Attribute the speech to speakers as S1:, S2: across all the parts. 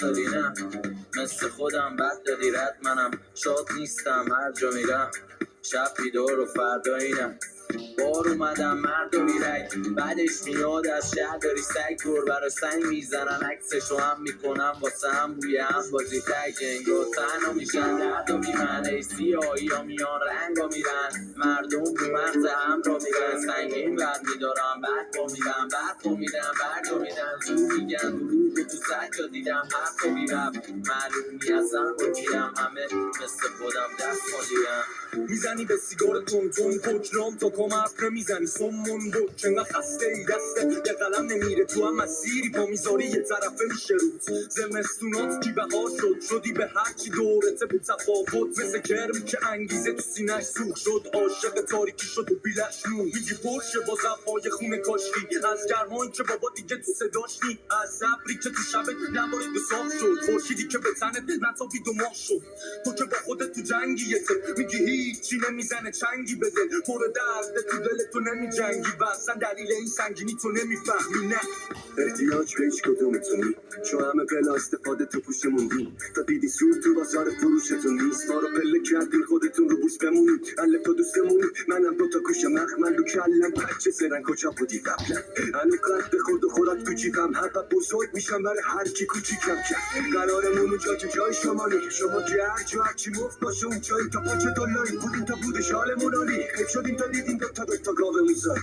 S1: دادی نه مثل خودم بد دادی رد منم شاد نیستم هر جا میرم شب بیدار و فردا اینم بار اومدم مرد و میرک بعدش میاد از شهر داری سگ دور برا سنگ میزنن عکسشو هم میکنم واسه هم بوی هم بازی تک انگار تنها میشن درد و بیمن ای سیاهی ها میان رنگ ها میرن مردم رو مرز هم را میرن سنگین ور میدارم بعد با میرم بعد با میرم بعد با میرم زور میگن دروغ و تو سجا دیدم حرف و میرم معلومی ازم رو کیم همه مثل خودم دست مالیم
S2: میزنی به سیگار تون تون پجرام تا کام افره میزنی سمون بود چنگه خسته ای دسته یه قلم نمیره تو هم مسیری پا میذاری یه طرفه میشه روز زمستونات کی بهار شدی به هرچی دورته به تفاوت مثل کرمی که انگیزه تو سینش سوخ شد عاشق تاریکی شد و بیلش نون میگی پرشه با زفای خونه کاشکی از گرمایی که بابا دیگه تو صداش نی از صبری که تو شبت نبارید به صاف شد خورشیدی که به تنت نتابید و ماه شد تو که با خودت تو جنگیته میگی هیچی نمیزنه چنگی بده پر درد تو دل تو نمی جنگی و اصلا دلیل این سنگینی تو نمیفهمی نه
S3: احتیاج به هیچ کدومتونی چون همه بلا استفاده تو پوشموندی تا دیدی سود تو بازار فروشتون نیست ما رو پله کردین خودتون رو بوس بمونید اله تو دوستمونی منم دوتا گوشه مخمل رو کلم بچه سرن کجا بودی قبلا هنو قد به خود و خوراک تو جیبم حبا بزرگ میشم برای هر کی کوچیکم کرد قرارمون اونجا که جای شما نیه شما که هر جا هرچی مفت باشه اون جایی تا پاچه دلاری بودیم تا بود شالمون عالی حیف شدیم تا دیدیم دوتا گاومون زاد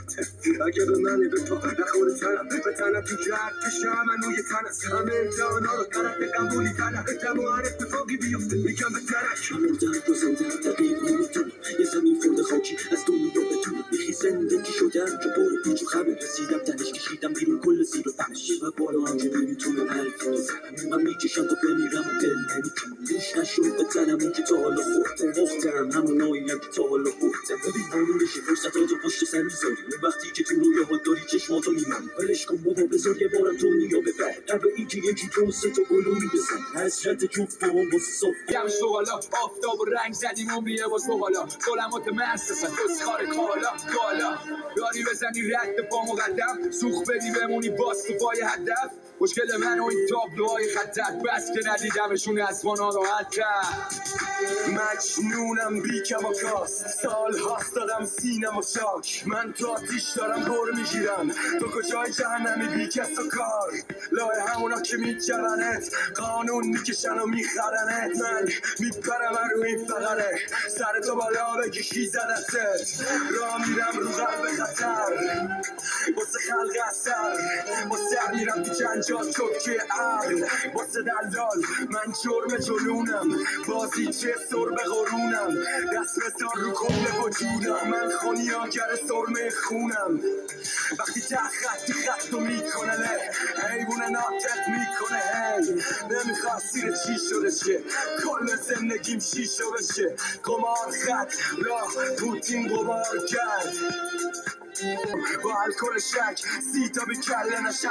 S3: اگه به منه به تو نخوره تنم به تنم تو کرد کشم منو یه تن است همه امتحانا رو طرف قبولی کنم دم و هر اتفاقی بیفته میگم به درک
S4: مردم بزنده دقیق نمیتونم یه زمین خورده خاکی از دنیا بتونم یخی زندگی شدم که بار پیچ و خمه رسیدم تنش کشیدم بیرون کل زیر و تنش و بالا هم که نمیتونه حرف بزنم من میکشم تا بمیرم و دل نمیکنم روش نشد به تنم اون که تا حالا خورده مختم همونایی هم که تا حالا خورده ببین قانونش فرصت ها تو پشت سر میذاری اون وقتی که تو روی حال داری چشماتو میمانی ولش کن بابا بذار یه بارم دنیا ببر قبل اینکه یکی تو سه تا گلومی بزن حسرت جفت با هم واسه صاف
S2: یمش تو بالا آفتاب و رنگ زدیم عمریه باز تو بالا ظلمات مرسسن دستخار کالا داری بزنی رد پا مقدم سوخ بدی بمونی باز تو پای هدف مشکل من و این تابلوهای خطر بس که ندیدمشون از ما ناراحت کرد مجنونم بی کماکاست سال هاست دادم سینم و شاک من تو آتیش دارم دور میگیرم تو کجای جهنمی بی کس و کار لای همونا که میگرنت قانون میکشن و میخرنت من میپرم رو این فقره سر تو بالا بگی کی زدتت را میرم رو قلب خطر واسه خلق اثر با سر میرم تو جنجال چکه عقل واسه دلال من جرم جنونم بازی چه سر به غرونم دست بزار رو کل وجودم من خونیاگر سرمه خونم وقتی خط رو میکنه له حیوون ناطق میکنه هی نمیخواستی چی شده شه کل زندگیم چی شده شه قمار خط راه پوتین قمار کرد با الکل شک 30 تا به کله نشست